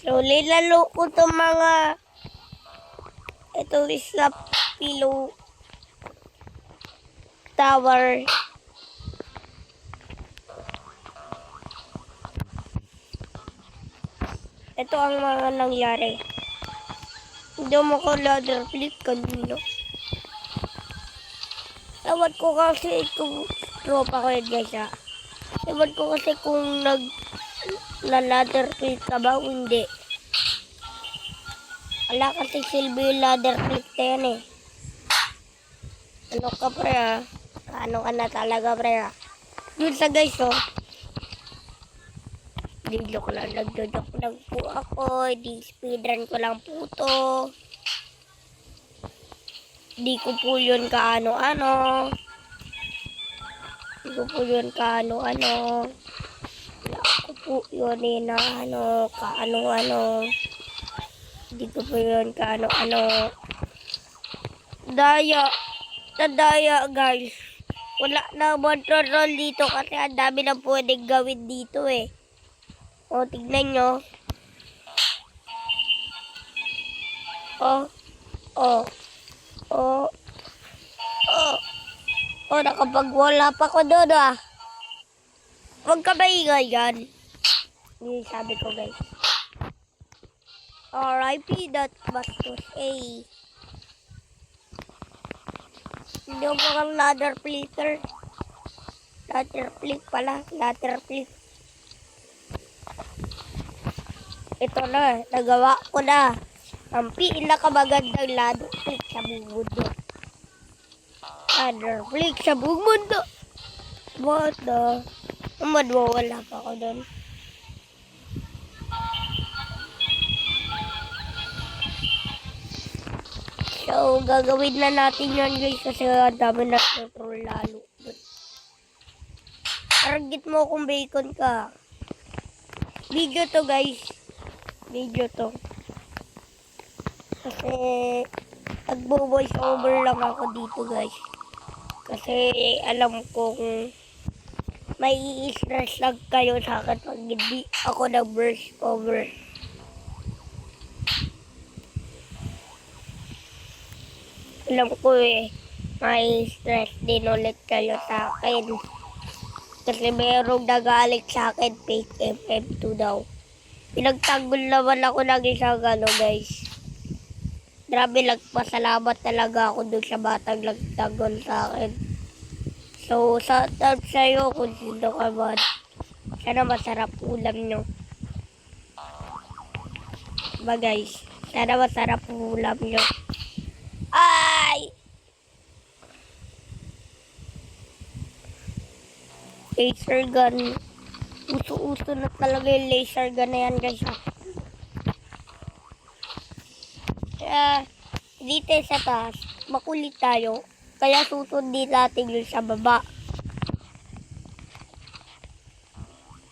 So, nilalo ko itong mga, ito is na pillow tower. Ito ang mga nangyari. Hindi mo ko ladder flip kanino. Tawad ko kasi kung tropa ko yun guys ha. Tawad ko kasi kung ladder flip ka ba o hindi. Wala kasi silbi yung ladder flip na yan eh. Ano ka pre ha? Ano ka na talaga pre ha? Yun sa guys oh. Joke lang, nagjo-joke lang po ako. Di speedrun ko lang po to. Di ko po yun kaano-ano. Di ko po yun kaano-ano. Wala ko po yun eh na ano, kaano-ano. Di ko po yun kaano-ano. Daya guys. Wala na control dito kasi ang dami na pwedeng gawin dito eh. O, tignan nyo. Nakapagwala pa ko doon ah. Huwag ka maingay yan. Hindi sabi ko guys. R.I.P. that bastos A. Hindi mo kang ladder flipper. Ladder flip pala. Ladder flip. Ito na, nagawa ko na. Ang pinakamagandang ladder flip sa buong mundo. Ladder flip sa buong mundo. What the? Madwawala pa ako doon. So, gagawin na natin yan guys kasi ang dami na control lalo. Target mo kung bacon ka. Video to guys. Video to. Kasi nagbo-voice over lang ako dito guys. Kasi alam kong may i-stress lang kayo sa akin pag hindi ako nag-voice over. Alam ko eh, may stress din ulit kayo sa akin. Kasi mayroong nagalit sa akin, fake FM2 daw. Pinagtanggol naman ako ng isang ano guys. Grabe pasalamat talaga ako dun sa batang nagtanggol sa akin. So, shout out sa'yo kung sino ka man. Sana masarap ulam nyo. Diba guys? Sana masarap ulam nyo. Ay! Laser gun. Uso-uso na talaga yung laser gun na yan guys. Kaya dito sa taas, makulit tayo. Kaya susundin natin yung sa baba.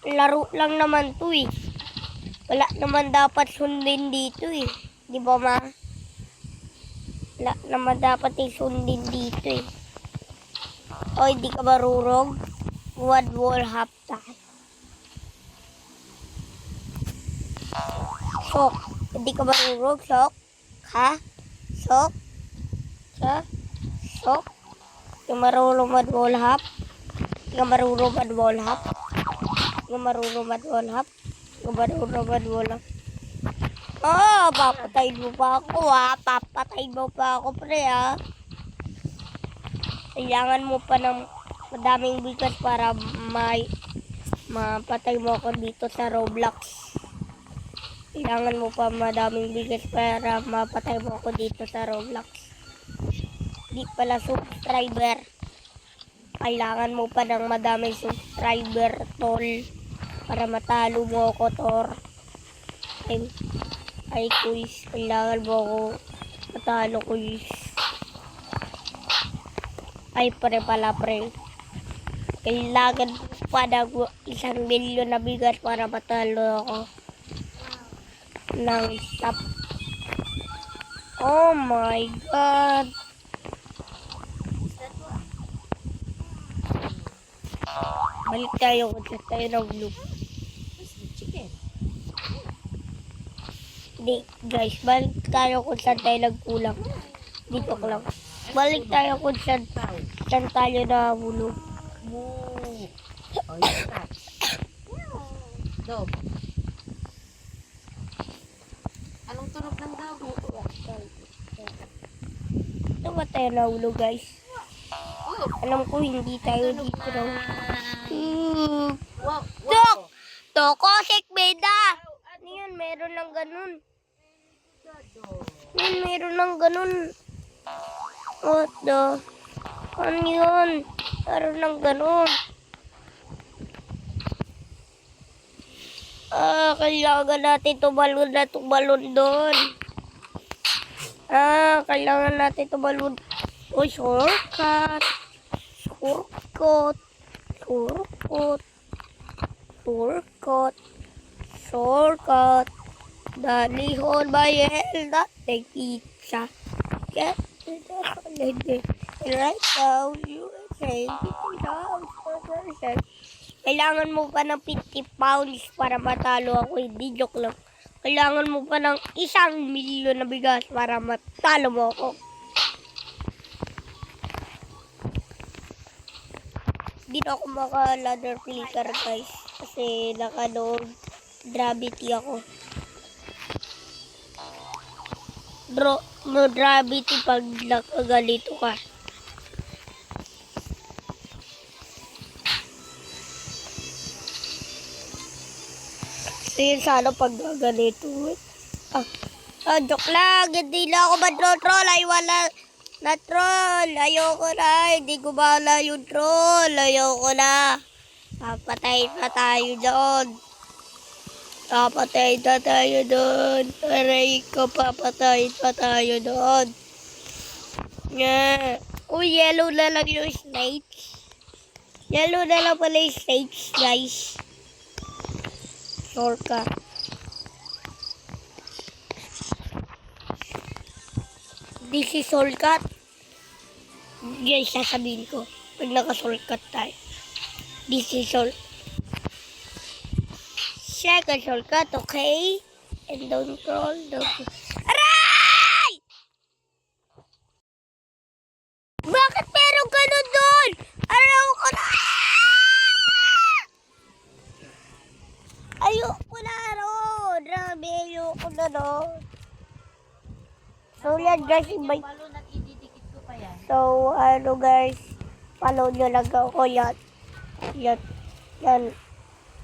Laro lang naman to eh. Wala naman dapat sundin dito eh. Di ba ma? Wala naman dapat sundin dito eh. O hindi ka marurog? One wall half time. Sok. Hindi ka marurog, Sok? Ha? Sok? Sa? Sok? Yung marurong wall half? Yung marurong wall half? Yung marurong wall half? Yung marurong wall half? Oh, papatayin mo pa ako ha. Papatayin mo pa ako pre ha. Kailangan mo pa ng madaming bigas para mapatay mo ako dito sa Roblox. Kailangan mo pa madaming bigas para mapatay mo ako dito sa Roblox. Di pala subscriber. Kailangan mo pa ng madaming subscriber tol para matalo mo ako tor. Ay quiz. Kailangan mo ako matalo quiz. Ay pre pala pre. Kailangan pa ng 1 milyon na bigas para matalo ako ng stop. Oh my god. Balik tayo kung tayo ng blue. Hindi, guys, balik tayo kung saan tayo nagkulang. Dito ko lang. Balik tayo kung saan tayo nahulog. Moo. Oh, yun ka. Dog. Anong tunog ng dog? Ito ba tayo nahulog, guys? Oh. Alam ko hindi tayo dito na. Wow. Dok! Tokosik, beda! Ano yun? Meron ng ganun. Yun, meron ng ganun. What the? Ano yun? Meron ng ganun. Kailangan natin tumalon doon. Kailangan natin tumalon. Oh, shortcut. Shortcut. Shortcut. Shortcut. Shortcut. Dalihon bayel natin pizza. Get to the holiday. Right now, USA. Kailangan mo pa ng 50 pounds para matalo ako. Hindi, joke lang. Kailangan mo pa ng 1,000,000 na bigas para matalo mo ako. Hindi na ako maka-ladder flicker, guys. Kasi naka-load gravity ako. No gravity pag nakagalito ka. Kasi sana pag ganito. Joke lang. Hindi na ako mag-troll. Ay, wala na troll. Ayoko na. Hindi ko bahala yung troll. Ayoko na. Papatayin na tayo doon. Papatayin na tayo doon. Aray ko, papatayin na tayo doon. Uy, yellow na lang yung snakes. Yellow na lang pala yung snakes, guys. Shortcut. This is shortcut. Yan sasabihin ko. Pag naka-shortcut tayo. This is shortcut. Second shortcut, okay? And don't crawl. Aray! Bakit meron ganun doon? Araw ko na! Ayoko na ron. Grabe, ayoko na ron. So, yan guys. Balon at ididikit ko pa yan. So, guys. Follow nyo lang ako. Yan. Yan.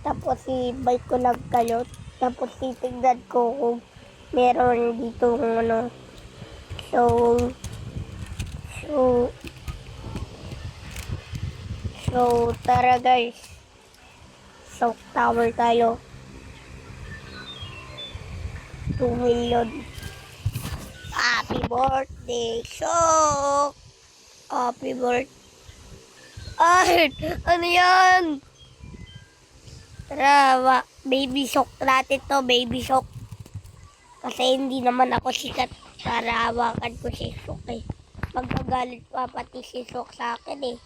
Tapos, i-bike ko lang kayo. Tapos, titignan ko kung meron dito ano. So, tara guys. So, tower tayo. 2 million. Happy birthday, Sok! Happy birthday. Ay! Ano yan? Tara, baby Sok natin to, baby Sok. Kasi hindi naman ako sikat para hawakan ko si Sok eh. Magkagalit pa pati si Sok sa akin eh.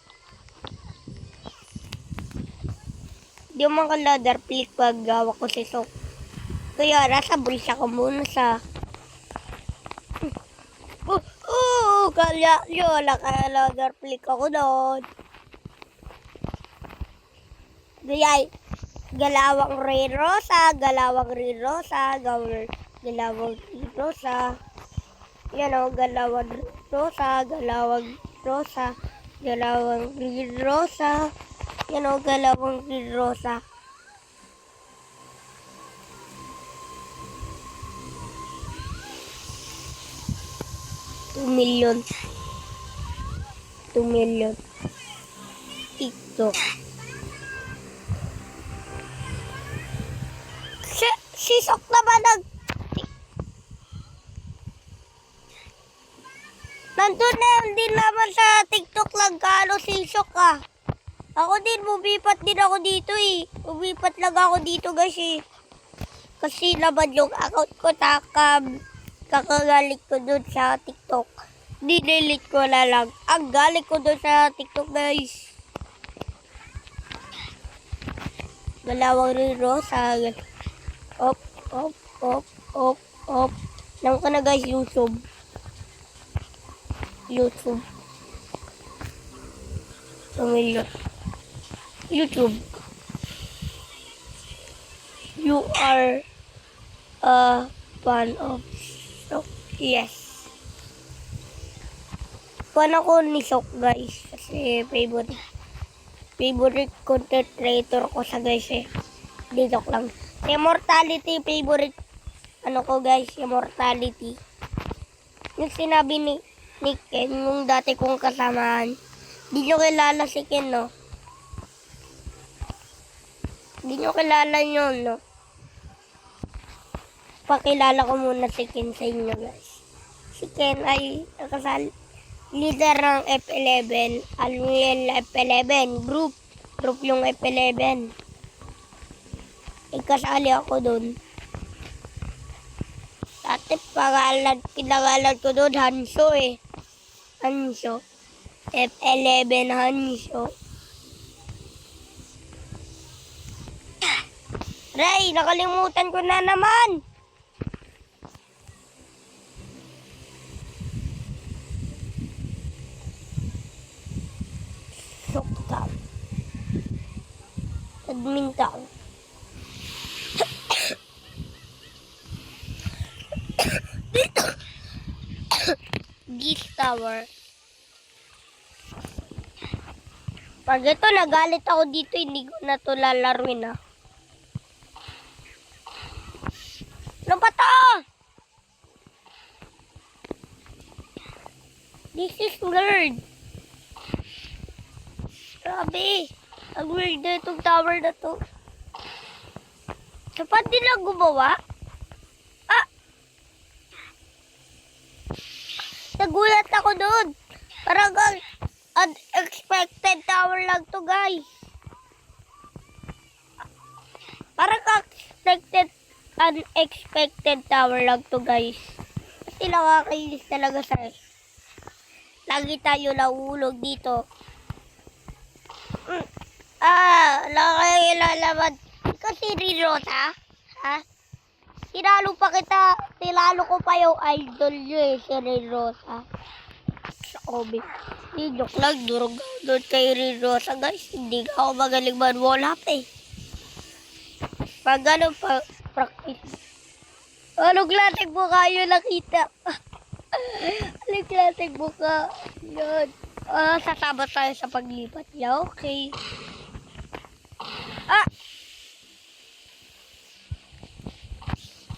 Di mo ka-ladder flick pag hawak ko si Sok. Kaya nasa bulsa ko muna sa... Kaya yun, naka-ladder flick ako doon. Kaya, galawang Ray Rosa, galawang Ray Rosa, galawang Ray Rosa. Yan o, galawang Ray Rosa, galawang Rosa, galawang Ray Rosa. Yan o, galawang Ray Rosa. $2 million. TikTok. Si Sok naman nandun na din naman sa TikTok lang kano si Sok ah. Ako din, bumipat din ako dito eh. Bumipat lang ako dito guys eh. Kasi naman yung account ko kakagalit ko dun sa TikTok. Dinelete ko na lang. Ang galit ko dun sa TikTok guys. Galawang Ray Rosa. Op. na guys, YouTube. YouTube. Tumilot. YouTube. You are a fan of Sok. Yes. Fan ako ni Sok guys. Kasi favorite content creator ko sa guys eh. Dito lang. Immortality favorite. Ano ko guys, Immortality. Yung sinabi ni Ken, yung dati kong kasamahan. Di nyo kilala si Ken, no? Di nyo kilala yun, no? Pakilala ko muna si Ken sa inyo, guys. Si Ken ay leader ng F11. Alwiel F11. Group yung F11. Ikasali ako dun. Dati pinangalan ko doon, Hanso eh. Hanso. F11 Hanso. Ray, nakalimutan ko na naman. Sokta. Admin tao. Geese Tower. Pag ito, nagalit ako dito, hindi ko na ito lalaruin ah. Ano ba ito? This is weird. Grabe. Ang weird na itong tower na to. Sapat din lang gumawa? Nagulat ako doon. Parang unexpected tower lang to guys. Parang unexpected tower lang to guys. Kasi nakakainis talaga sa lagi tayo nahulog dito. Nakakilalaman. Ikaw si Rirosa? Ha? Tinalo ko pa yung idol nyo eh, si Rirosa. Sa Obi. Hindi, joke lang, durog doon kay Rirosa guys. Hindi ka ako magaling man-wallap eh. Pag ano pa, practice. Anong klaseng mukha yun nakita? Anong klaseng mukha? Yun. Sasama tayo sa paglipat niya. Okay.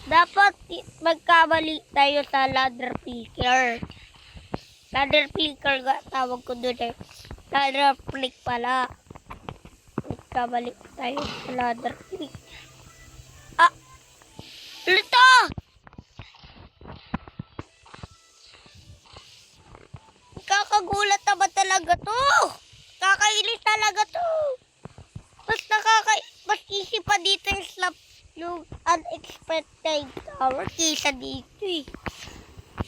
Dapat magkamali tayo sa ladder picker. Ladder picker nga tawag ko doon eh. Ladder pick pala. Magkamali tayo sa ladder pick. Lito! Kakagulat naman talaga to. Kakainis talaga to. Mas easy pa dito yung slap. Yung unexpected tower kaysa dito eh.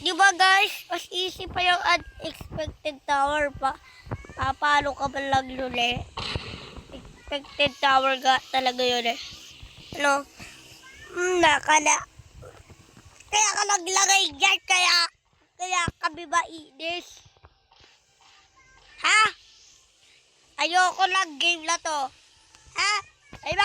Diba guys? Mas easy pa yung unexpected tower pa. Paano ka ba lang yun eh? Expected tower ga talaga yun eh. Ano? Kaya ka naglagay dyan. Kaya kami ba inis? Ha? Ayoko lang game na to. Ha? Bye bye.